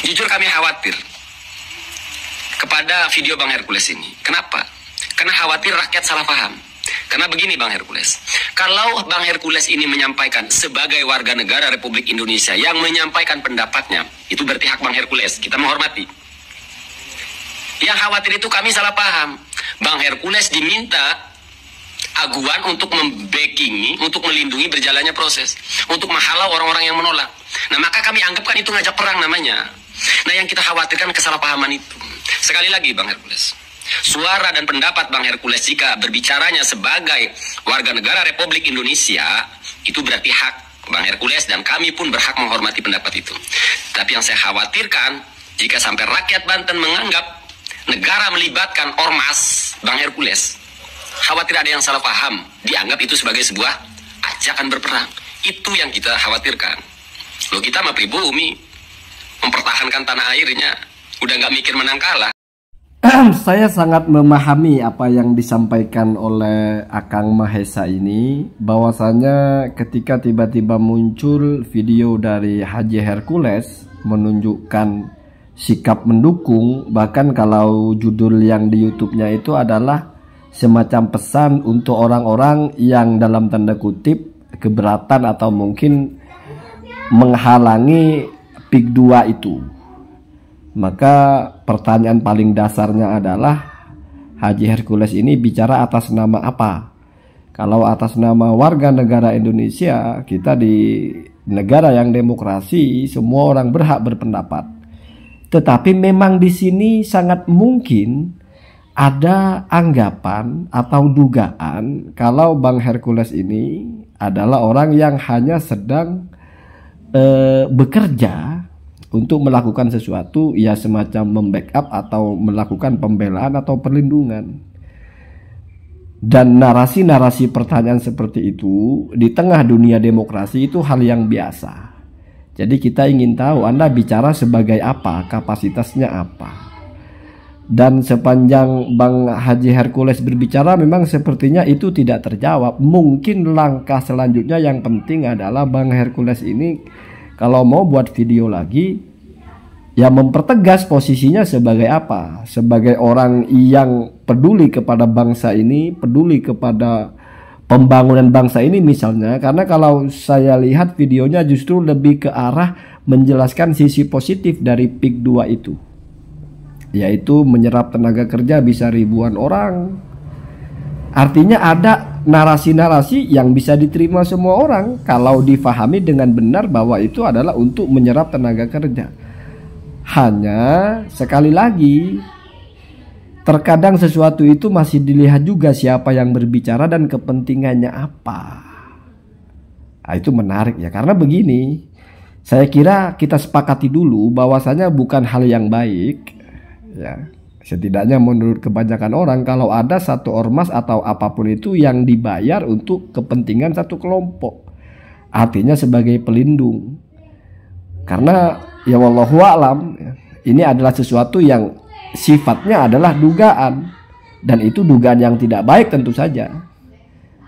Jujur kami khawatir kepada video Bang Hercules ini. Kenapa? Karena khawatir rakyat salah paham. Karena begini Bang Hercules, kalau Bang Hercules ini menyampaikan sebagai warga negara Republik Indonesia yang menyampaikan pendapatnya, itu berarti hak Bang Hercules, kita menghormati. Yang khawatir itu kami salah paham. Bang Hercules diminta aguan untuk membackingi, untuk melindungi berjalannya proses, untuk menghalau orang-orang yang menolak. Nah, maka kami anggapkan itu ngajak perang namanya. Nah, yang kita khawatirkan kesalahpahaman itu. Sekali lagi Bang Hercules, suara dan pendapat Bang Hercules jika berbicaranya sebagai warga negara Republik Indonesia, itu berarti hak Bang Hercules dan kami pun berhak menghormati pendapat itu. Tapi yang saya khawatirkan, jika sampai rakyat Banten menganggap negara melibatkan ormas Bang Hercules, khawatir ada yang salah paham, dianggap itu sebagai sebuah ajakan berperang. Itu yang kita khawatirkan. Loh, kita mah pribumi, mempertahankan tanah airnya, udah nggak mikir menang kalah. Saya sangat memahami apa yang disampaikan oleh Akang Mahesa ini, bahwasanya ketika tiba-tiba muncul video dari Haji Hercules menunjukkan sikap mendukung, bahkan kalau judul yang di YouTube-nya itu adalah semacam pesan untuk orang-orang yang dalam tanda kutip keberatan atau mungkin menghalangi PIK 2 itu. Maka pertanyaan paling dasarnya adalah, Haji Hercules ini bicara atas nama apa? Kalau atas nama warga negara Indonesia, kita di negara yang demokrasi, semua orang berhak berpendapat. Tetapi memang di sini sangat mungkin ada anggapan atau dugaan kalau Bang Hercules ini adalah orang yang hanya sedang bekerja untuk melakukan sesuatu, ya semacam membackup atau melakukan pembelaan atau perlindungan. Dan narasi-narasi pertanyaan seperti itu di tengah dunia demokrasi itu hal yang biasa. Jadi kita ingin tahu Anda bicara sebagai apa, kapasitasnya apa. Dan sepanjang Bang Haji Hercules berbicara memang sepertinya itu tidak terjawab. Mungkin langkah selanjutnya yang penting adalah Bang Hercules ini kalau mau buat video lagi, ya mempertegas posisinya sebagai apa? Sebagai orang yang peduli kepada bangsa ini, peduli kepada pembangunan bangsa ini misalnya. Karena kalau saya lihat videonya justru lebih ke arah menjelaskan sisi positif dari PIK 2 itu, yaitu menyerap tenaga kerja bisa ribuan orang. Artinya ada narasi-narasi yang bisa diterima semua orang kalau difahami dengan benar bahwa itu adalah untuk menyerap tenaga kerja. Hanya sekali lagi, terkadang sesuatu itu masih dilihat juga siapa yang berbicara dan kepentingannya apa. Nah, itu menarik ya, karena begini, saya kira kita sepakati dulu bahwasanya bukan hal yang baik ya. Setidaknya menurut kebanyakan orang, kalau ada satu ormas atau apapun itu yang dibayar untuk kepentingan satu kelompok, artinya sebagai pelindung. Karena ya wallahu a'lam, ini adalah sesuatu yang sifatnya adalah dugaan, dan itu dugaan yang tidak baik tentu saja.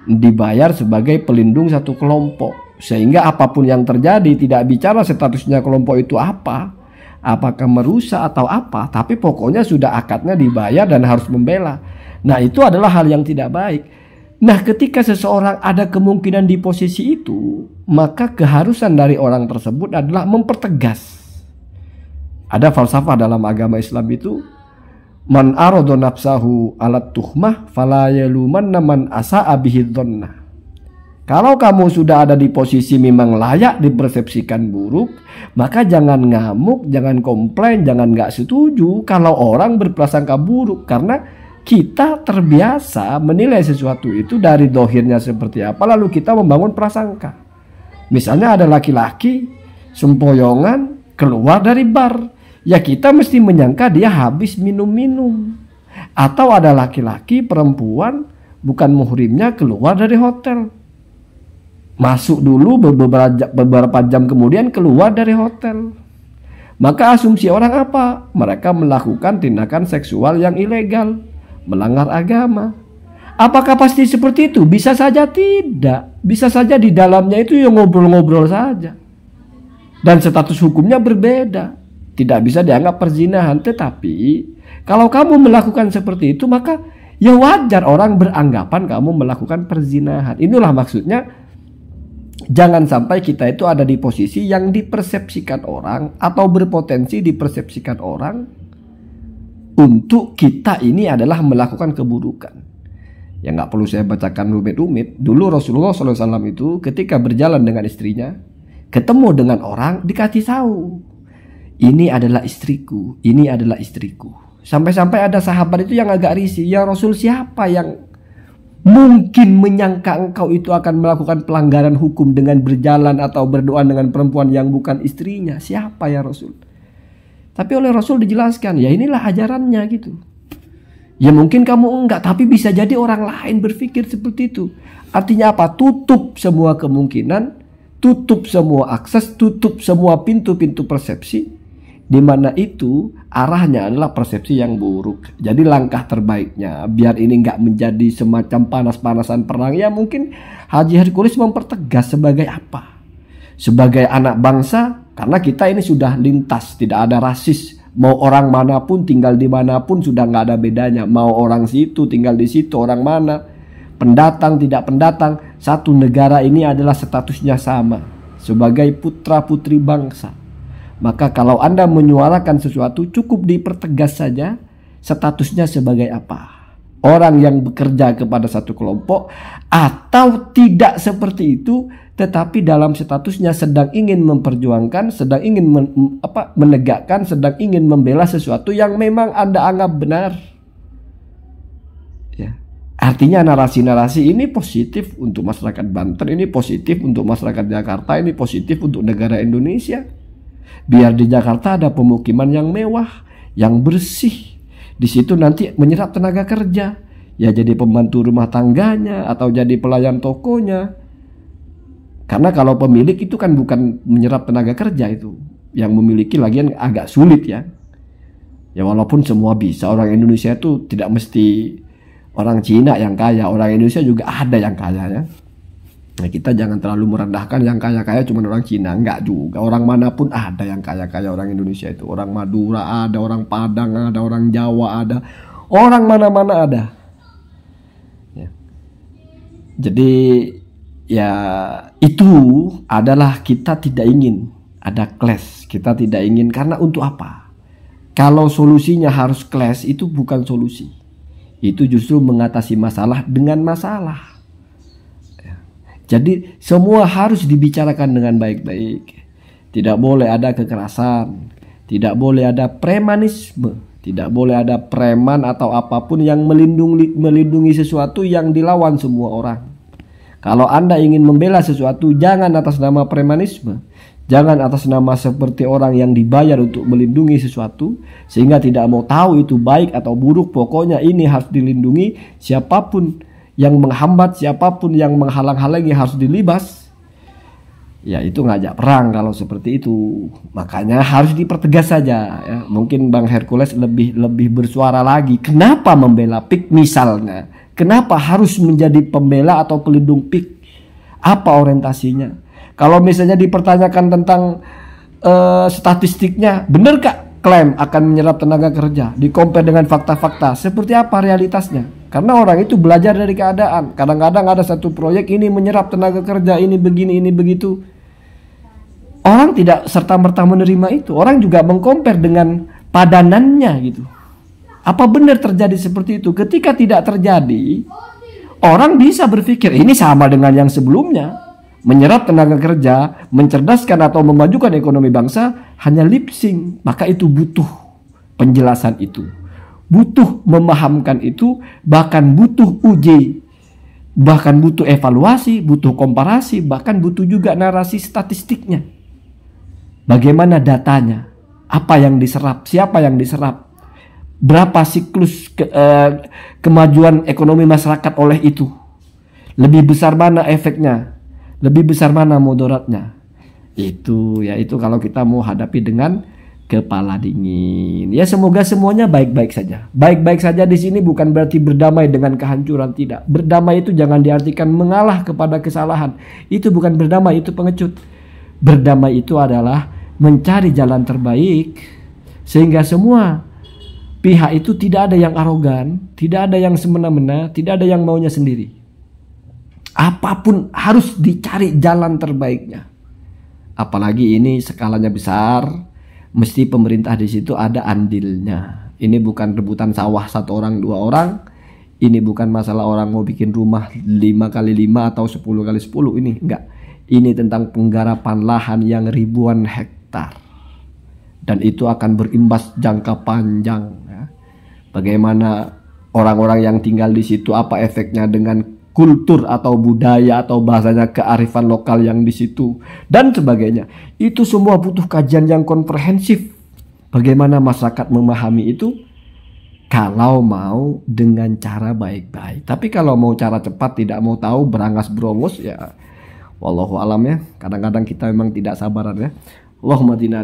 Dibayar sebagai pelindung satu kelompok, sehingga apapun yang terjadi tidak bicara statusnya kelompok itu apa, apakah merusak atau apa, tapi pokoknya sudah akadnya dibayar dan harus membela. Nah, itu adalah hal yang tidak baik. Nah, ketika seseorang ada kemungkinan di posisi itu, maka keharusan dari orang tersebut adalah mempertegas. Ada falsafah dalam agama Islam itu, man arada nafsahu alat tuhmah fala yalumanna man asa'a bihi dhannah. Kalau kamu sudah ada di posisi memang layak dipersepsikan buruk, maka jangan ngamuk, jangan komplain, jangan nggak setuju kalau orang berprasangka buruk. Karena kita terbiasa menilai sesuatu itu dari dohirnya seperti apa, lalu kita membangun prasangka. Misalnya ada laki-laki sempoyongan keluar dari bar, ya kita mesti menyangka dia habis minum-minum. Atau ada laki-laki perempuan bukan muhrimnya keluar dari hotel, masuk dulu beberapa jam kemudian keluar dari hotel. Maka asumsi orang apa? Mereka melakukan tindakan seksual yang ilegal, melanggar agama. Apakah pasti seperti itu? Bisa saja tidak. Bisa saja di dalamnya itu yang ngobrol-ngobrol saja. Dan status hukumnya berbeda. tidak bisa dianggap perzinahan. Tetapi kalau kamu melakukan seperti itu, maka ya wajar orang beranggapan kamu melakukan perzinahan. Inilah maksudnya, jangan sampai kita itu ada di posisi yang dipersepsikan orang atau berpotensi dipersepsikan orang untuk kita ini adalah melakukan keburukan. Ya nggak perlu saya bacakan rumit-rumit. Dulu Rasulullah SAW itu ketika berjalan dengan istrinya, ketemu dengan orang, dikasih tahu, ini adalah istriku, ini adalah istriku. Sampai-sampai ada sahabat itu yang agak risih, ya Rasul, siapa yang mungkin menyangka engkau itu akan melakukan pelanggaran hukum dengan berjalan atau berdoa dengan perempuan yang bukan istrinya? Siapa ya Rasul? Tapi oleh Rasul dijelaskan, ya inilah ajarannya gitu. Ya mungkin kamu enggak, tapi bisa jadi orang lain berpikir seperti itu. Artinya apa? Tutup semua kemungkinan, tutup semua akses, tutup semua pintu-pintu persepsi, di mana itu arahnya adalah persepsi yang buruk. Jadi langkah terbaiknya biar ini enggak menjadi semacam panas-panasan perang, ya mungkin Haji Hercules mempertegas sebagai apa? Sebagai anak bangsa, karena kita ini sudah lintas, tidak ada rasis. Mau orang manapun tinggal di manapun sudah nggak ada bedanya. Mau orang situ tinggal di situ, orang mana, pendatang tidak pendatang, satu negara ini adalah statusnya sama sebagai putra putri bangsa. Maka kalau Anda menyuarakan sesuatu, cukup dipertegas saja statusnya sebagai apa. Orang yang bekerja kepada satu kelompok, atau tidak seperti itu, tetapi dalam statusnya sedang ingin memperjuangkan, sedang ingin menegakkan, sedang ingin membela sesuatu yang memang Anda anggap benar. Ya. Artinya narasi-narasi ini positif untuk masyarakat Banten, ini positif untuk masyarakat Jakarta, ini positif untuk negara Indonesia. Biar di Jakarta ada pemukiman yang mewah, yang bersih. Di situ nanti menyerap tenaga kerja, ya jadi pembantu rumah tangganya atau jadi pelayan tokonya. Karena kalau pemilik itu kan bukan menyerap tenaga kerja, itu yang memiliki lagian agak sulit ya. Ya walaupun semua bisa, orang Indonesia itu tidak mesti orang Cina yang kaya, orang Indonesia juga ada yang kaya ya. Nah, kita jangan terlalu merendahkan yang kaya-kaya cuma orang Cina, enggak juga. Orang manapun ada yang kaya-kaya orang Indonesia itu. Orang Madura ada, orang Padang ada, orang Jawa ada, orang mana-mana ada. Ya. Jadi ya itu adalah kita tidak ingin ada clash, kita tidak ingin, karena untuk apa? Kalau solusinya harus clash, itu bukan solusi. Itu justru mengatasi masalah dengan masalah. Jadi semua harus dibicarakan dengan baik-baik. Tidak boleh ada kekerasan, tidak boleh ada premanisme, tidak boleh ada preman atau apapun yang melindungi sesuatu yang dilawan semua orang. Kalau Anda ingin membela sesuatu, jangan atas nama premanisme, jangan atas nama seperti orang yang dibayar untuk melindungi sesuatu sehingga tidak mau tahu itu baik atau buruk. Pokoknya ini harus dilindungi, siapapun yang menghambat, siapapun yang menghalang-halangi harus dilibas. Ya itu ngajak perang kalau seperti itu. Makanya harus dipertegas saja ya. Mungkin Bang Hercules lebih bersuara lagi. Kenapa membela PIK misalnya? Kenapa harus menjadi pembela atau pelindung PIK? Apa orientasinya? Kalau misalnya dipertanyakan tentang statistiknya, benar kak klaim akan menyerap tenaga kerja? Di-compare dengan fakta-fakta, seperti apa realitasnya? Karena orang itu belajar dari keadaan. Kadang-kadang ada satu proyek ini menyerap tenaga kerja, ini begini, ini begitu. Orang tidak serta-merta menerima itu. Orang juga meng-compare dengan padanannya gitu. Apa benar terjadi seperti itu? Ketika tidak terjadi, orang bisa berpikir ini sama dengan yang sebelumnya. Menyerap tenaga kerja, mencerdaskan atau memajukan ekonomi bangsa hanya lip sync. Maka itu butuh penjelasan itu. Butuh memahamkan itu, bahkan butuh uji, bahkan butuh evaluasi, butuh komparasi, bahkan butuh juga narasi statistiknya. Bagaimana datanya? Apa yang diserap? Siapa yang diserap? Berapa siklus kemajuan ekonomi masyarakat oleh itu? Lebih besar mana efeknya? Lebih besar mana mudaratnya? Itu kalau kita mau hadapi dengan kepala dingin. Ya semoga semuanya baik-baik saja. Baik-baik saja di sini bukan berarti berdamai dengan kehancuran, tidak. Berdamai itu jangan diartikan mengalah kepada kesalahan. Itu bukan berdamai, itu pengecut. Berdamai itu adalah mencari jalan terbaik Sehingga semua pihak itu tidak ada yang arogan, tidak ada yang semena-mena, tidak ada yang maunya sendiri. Apapun harus dicari jalan terbaiknya. Apalagi ini skalanya besar, mesti pemerintah di situ ada andilnya. Ini bukan rebutan sawah 1 orang 2 orang. Ini bukan masalah orang mau bikin rumah 5x5 atau 10x10. Ini enggak. Ini tentang penggarapan lahan yang ribuan hektar. Dan itu akan berimbas jangka panjang. Ya. Bagaimana orang-orang yang tinggal di situ, apa efeknya dengan kultur atau budaya atau bahasanya kearifan lokal yang di situ dan sebagainya. Itu semua butuh kajian yang komprehensif. Bagaimana masyarakat memahami itu kalau mau dengan cara baik-baik. Tapi kalau mau cara cepat, tidak mau tahu, berangas berongus, ya wallahu alam ya. Kadang-kadang kita memang tidak sabaran ya. Allahumma tina